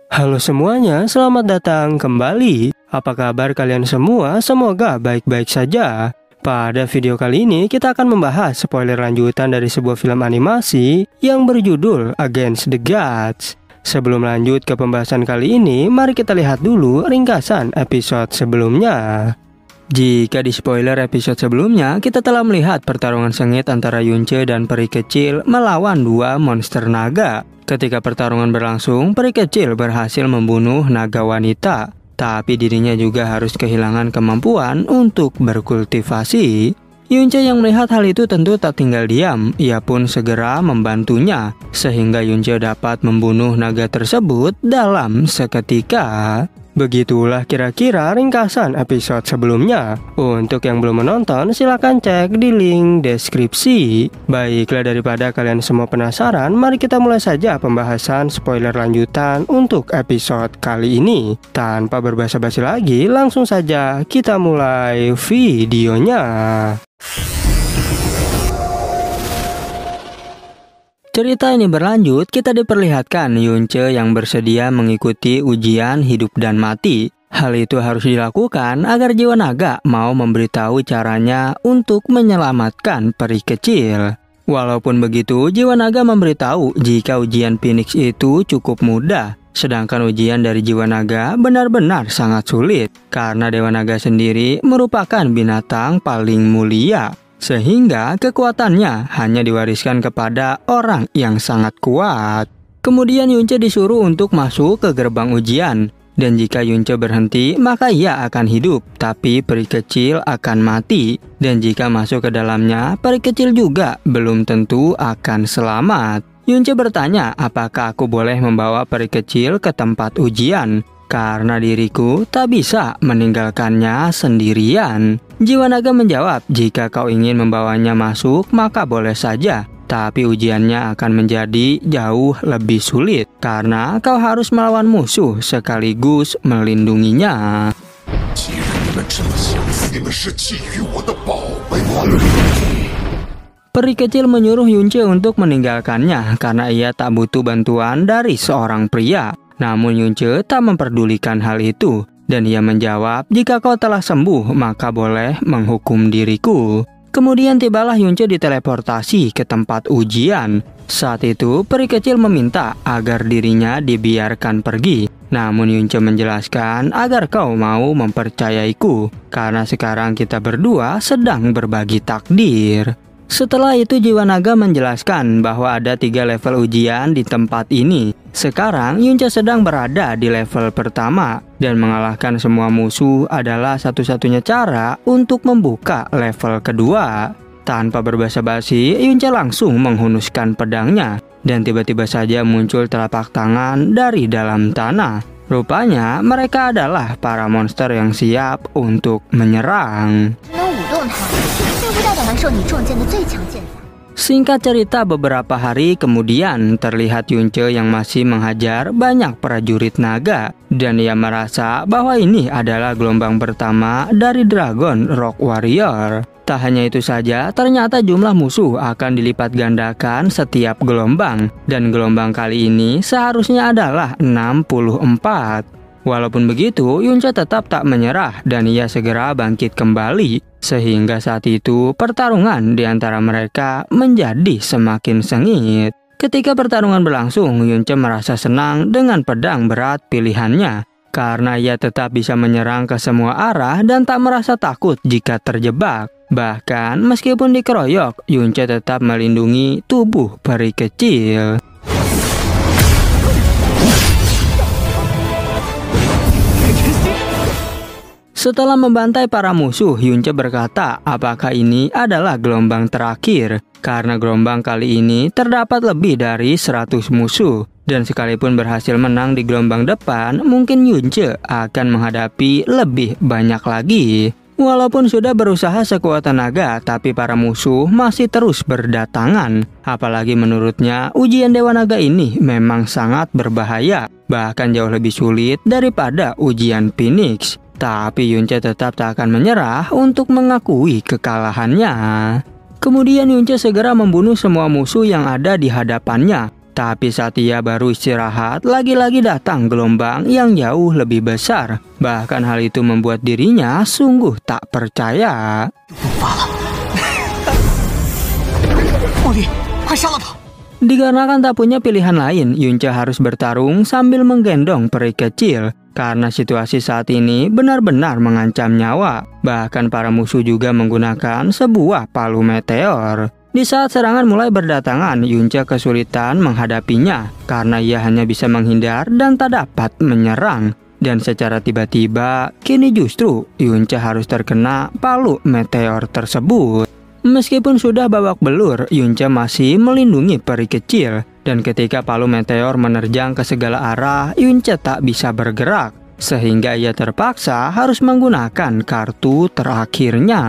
Halo semuanya, selamat datang kembali. Apa kabar kalian semua? Semoga baik-baik saja. Pada video kali ini kita akan membahas spoiler lanjutan dari sebuah film animasi yang berjudul Against the Gods. Sebelum lanjut ke pembahasan kali ini, mari kita lihat dulu ringkasan episode sebelumnya. Jika di spoiler episode sebelumnya, kita telah melihat pertarungan sengit antara Yunche dan peri kecil melawan dua monster naga. Ketika pertarungan berlangsung, peri kecil berhasil membunuh naga wanita, tapi dirinya juga harus kehilangan kemampuan untuk berkultivasi. Yunche yang melihat hal itu tentu tak tinggal diam, ia pun segera membantunya, sehingga Yunche dapat membunuh naga tersebut dalam seketika. Begitulah kira-kira ringkasan episode sebelumnya. Untuk yang belum menonton, silahkan cek di link deskripsi. Baiklah, daripada kalian semua penasaran, mari kita mulai saja pembahasan spoiler lanjutan untuk episode kali ini. Tanpa berbasa-basi lagi, langsung saja kita mulai videonya. Cerita ini berlanjut, kita diperlihatkan Yunche yang bersedia mengikuti ujian hidup dan mati. Hal itu harus dilakukan agar jiwa naga mau memberitahu caranya untuk menyelamatkan peri kecil. Walaupun begitu, jiwa naga memberitahu jika ujian Phoenix itu cukup mudah. Sedangkan ujian dari jiwa naga benar-benar sangat sulit, karena Dewa Naga sendiri merupakan binatang paling mulia. Sehingga kekuatannya hanya diwariskan kepada orang yang sangat kuat. Kemudian Yunche disuruh untuk masuk ke gerbang ujian. Dan jika Yunche berhenti, maka ia akan hidup, tapi peri kecil akan mati. Dan jika masuk ke dalamnya, peri kecil juga belum tentu akan selamat. Yunche bertanya, apakah aku boleh membawa peri kecil ke tempat ujian? Karena diriku tak bisa meninggalkannya sendirian. Jiwa naga menjawab, jika kau ingin membawanya masuk, maka boleh saja. Tapi ujiannya akan menjadi jauh lebih sulit, karena kau harus melawan musuh sekaligus melindunginya. Peri kecil menyuruh Yunche untuk meninggalkannya, karena ia tak butuh bantuan dari seorang pria. Namun Yunche tak memperdulikan hal itu, dan ia menjawab, jika kau telah sembuh, maka boleh menghukum diriku. Kemudian tibalah Yunche diteleportasi ke tempat ujian. Saat itu, peri kecil meminta agar dirinya dibiarkan pergi. Namun Yunche menjelaskan agar kau mau mempercayaiku, karena sekarang kita berdua sedang berbagi takdir. Setelah itu jiwa naga menjelaskan bahwa ada 3 level ujian di tempat ini. Sekarang Yunche sedang berada di level pertama, dan mengalahkan semua musuh adalah satu-satunya cara untuk membuka level kedua. Tanpa berbasa-basi, Yunche langsung menghunuskan pedangnya, dan tiba-tiba saja muncul telapak tangan dari dalam tanah. Rupanya mereka adalah para monster yang siap untuk menyerang. Singkat cerita, beberapa hari kemudian terlihat Yunche yang masih menghajar banyak prajurit naga, dan ia merasa bahwa ini adalah gelombang pertama dari Dragon Rock Warrior. Tak hanya itu saja, ternyata jumlah musuh akan dilipat gandakan setiap gelombang, dan gelombang kali ini seharusnya adalah 64. Walaupun begitu, Yunche tetap tak menyerah dan ia segera bangkit kembali. Sehingga saat itu pertarungan di antara mereka menjadi semakin sengit. Ketika pertarungan berlangsung, Yunche merasa senang dengan pedang berat pilihannya. Karena ia tetap bisa menyerang ke semua arah dan tak merasa takut jika terjebak. Bahkan meskipun dikeroyok, Yunche tetap melindungi tubuh peri kecil. Setelah membantai para musuh, Yunche berkata, apakah ini adalah gelombang terakhir? Karena gelombang kali ini terdapat lebih dari 100 musuh. Dan sekalipun berhasil menang di gelombang depan, mungkin Yunche akan menghadapi lebih banyak lagi. Walaupun sudah berusaha sekuat tenaga, tapi para musuh masih terus berdatangan. Apalagi menurutnya, ujian Dewa Naga ini memang sangat berbahaya. Bahkan jauh lebih sulit daripada ujian Phoenix. Tapi Yunche tetap tak akan menyerah untuk mengakui kekalahannya. Kemudian Yunche segera membunuh semua musuh yang ada di hadapannya. Tapi saat ia baru istirahat, lagi-lagi datang gelombang yang jauh lebih besar. Bahkan hal itu membuat dirinya sungguh tak percaya. Dikarenakan tak punya pilihan lain, Yunce harus bertarung sambil menggendong peri kecil. Karena situasi saat ini benar-benar mengancam nyawa. Bahkan para musuh juga menggunakan sebuah palu meteor. Di saat serangan mulai berdatangan, Yunce kesulitan menghadapinya. Karena ia hanya bisa menghindar dan tak dapat menyerang. Dan secara tiba-tiba, kini justru Yunce harus terkena palu meteor tersebut. Meskipun sudah babak belur, Yunce masih melindungi peri kecil. Dan ketika palu meteor menerjang ke segala arah, Yunce tak bisa bergerak. Sehingga ia terpaksa harus menggunakan kartu terakhirnya.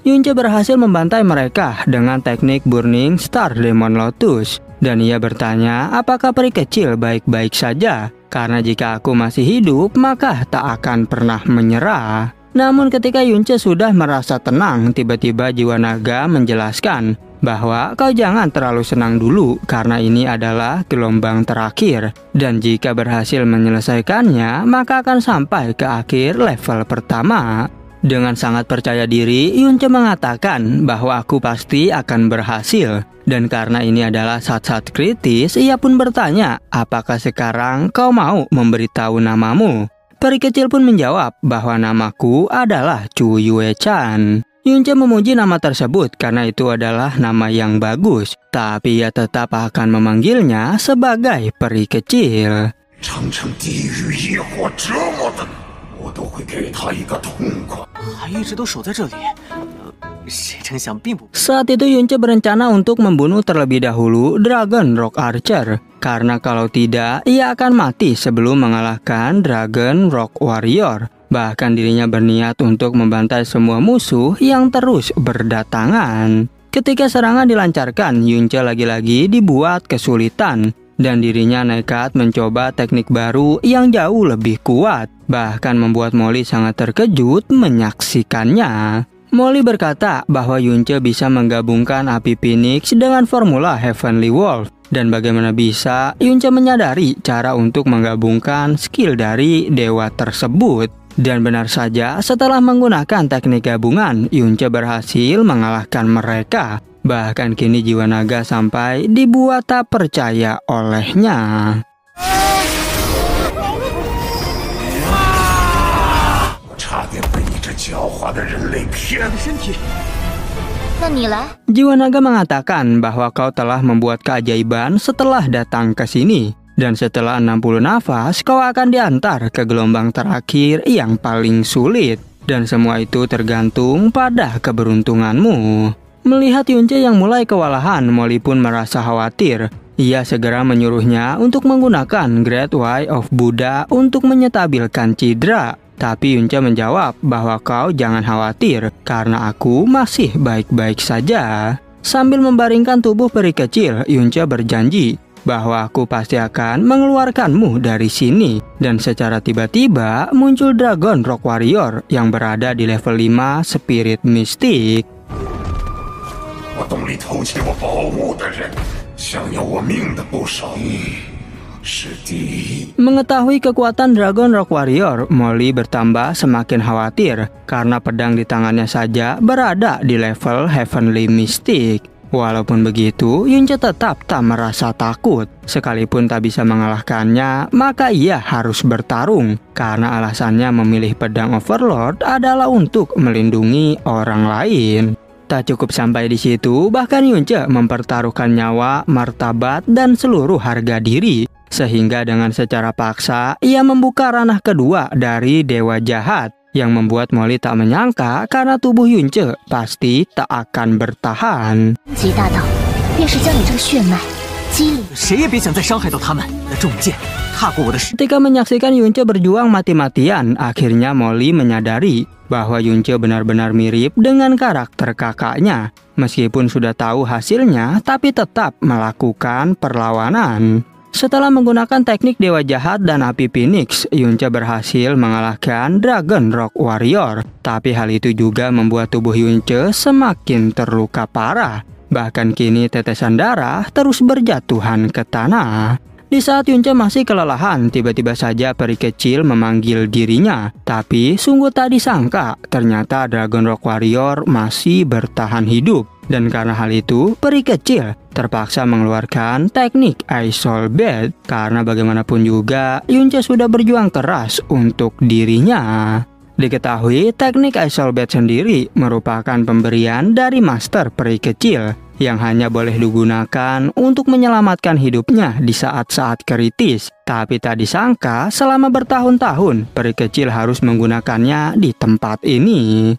Yunce berhasil membantai mereka dengan teknik Burning Star Demon Lotus. Dan ia bertanya apakah peri kecil baik-baik saja. Karena jika aku masih hidup, maka tak akan pernah menyerah. Namun ketika Yunce sudah merasa tenang, tiba-tiba jiwa naga menjelaskan bahwa kau jangan terlalu senang dulu karena ini adalah gelombang terakhir. Dan jika berhasil menyelesaikannya, maka akan sampai ke akhir level pertama. Dengan sangat percaya diri, Yunce mengatakan bahwa aku pasti akan berhasil. Dan karena ini adalah saat-saat kritis, ia pun bertanya, apakah sekarang kau mau memberitahu namamu? Peri kecil pun menjawab bahwa namaku adalah Chu Yue-chan. Yunce memuji nama tersebut karena itu adalah nama yang bagus. Tapi ia tetap akan memanggilnya sebagai peri kecil. Saat itu Yunce berencana untuk membunuh terlebih dahulu Dragon Rock Archer. Karena kalau tidak, ia akan mati sebelum mengalahkan Dragon Rock Warrior. Bahkan dirinya berniat untuk membantai semua musuh yang terus berdatangan. Ketika serangan dilancarkan, Yunce lagi-lagi dibuat kesulitan. Dan dirinya nekat mencoba teknik baru yang jauh lebih kuat. Bahkan membuat Molly sangat terkejut menyaksikannya. Molly berkata bahwa Yunce bisa menggabungkan api Phoenix dengan formula Heavenly Wolf. Dan bagaimana bisa Yunce menyadari cara untuk menggabungkan skill dari dewa tersebut. Dan benar saja, setelah menggunakan teknik gabungan, Yunce berhasil mengalahkan mereka. Bahkan kini jiwa naga sampai dibuat tak percaya olehnya. Jiwa naga mengatakan bahwa kau telah membuat keajaiban setelah datang ke sini. Dan setelah 60 nafas, kau akan diantar ke gelombang terakhir yang paling sulit. Dan semua itu tergantung pada keberuntunganmu. Melihat Yunce yang mulai kewalahan, Molly pun merasa khawatir. Ia segera menyuruhnya untuk menggunakan Great Way of Buddha untuk menyetabilkan cedera. Tapi Yunce menjawab bahwa kau jangan khawatir karena aku masih baik-baik saja. Sambil membaringkan tubuh peri kecil, Yunce berjanji bahwa aku pasti akan mengeluarkanmu dari sini. Dan secara tiba-tiba muncul Dragon Rock Warrior yang berada di level 5 Spirit Mystic. Mengetahui kekuatan Dragon Rock Warrior, Molly bertambah semakin khawatir karena pedang di tangannya saja berada di level Heavenly Mystic. Walaupun begitu, Yunce tetap tak merasa takut. Sekalipun tak bisa mengalahkannya, maka ia harus bertarung. Karena alasannya memilih pedang Overlord adalah untuk melindungi orang lain. Tak cukup sampai di situ, bahkan Yunce mempertaruhkan nyawa, martabat, dan seluruh harga diri. Sehingga dengan secara paksa, ia membuka ranah kedua dari Dewa Jahat. Yang membuat Molly tak menyangka karena tubuh Yunce pasti tak akan bertahan. Ketika menyaksikan Yunce berjuang mati-matian, akhirnya Molly menyadari bahwa Yunce benar-benar mirip dengan karakter kakaknya. Meskipun sudah tahu hasilnya, tapi tetap melakukan perlawanan. Setelah menggunakan teknik Dewa Jahat dan Api Phoenix, Yunce berhasil mengalahkan Dragon Rock Warrior. Tapi hal itu juga membuat tubuh Yunce semakin terluka parah. Bahkan kini tetesan darah terus berjatuhan ke tanah. Di saat Yunce masih kelelahan, tiba-tiba saja peri kecil memanggil dirinya. Tapi sungguh tak disangka, ternyata Dragon Rock Warrior masih bertahan hidup. Dan karena hal itu, peri kecil terpaksa mengeluarkan teknik Ice Soul Bed. Karena bagaimanapun juga, Yunce sudah berjuang keras untuk dirinya. Diketahui, teknik Ice Soul Bed sendiri merupakan pemberian dari Master Peri Kecil yang hanya boleh digunakan untuk menyelamatkan hidupnya di saat-saat kritis. Tapi tak disangka, selama bertahun-tahun, peri kecil harus menggunakannya di tempat ini.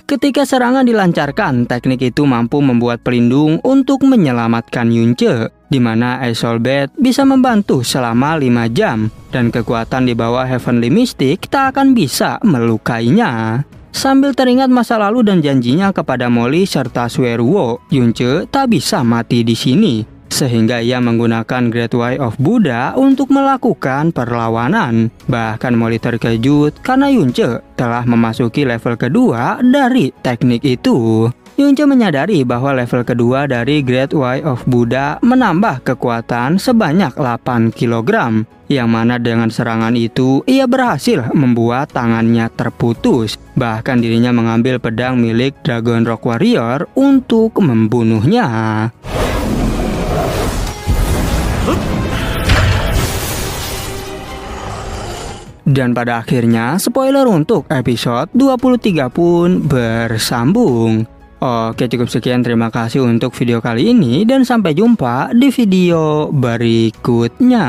Ketika serangan dilancarkan, teknik itu mampu membuat pelindung untuk menyelamatkan Yunce, di mana Ice Soul Bed bisa membantu selama 5 jam, dan kekuatan di bawah Heavenly Mystic tak akan bisa melukainya. Sambil teringat masa lalu dan janjinya kepada Molly serta Sueruo, Yunce tak bisa mati di sini. Sehingga ia menggunakan Great Way of Buddha untuk melakukan perlawanan. Bahkan Molly terkejut karena Yunce telah memasuki level kedua dari teknik itu. Yunce menyadari bahwa level kedua dari Great Way of Buddha menambah kekuatan sebanyak 8 kg. Yang mana dengan serangan itu ia berhasil membuat tangannya terputus. Bahkan dirinya mengambil pedang milik Dragon Rock Warrior untuk membunuhnya. Dan pada akhirnya, spoiler untuk episode 23 pun bersambung. Oke, cukup sekian. Terima kasih untuk video kali ini dan sampai jumpa di video berikutnya.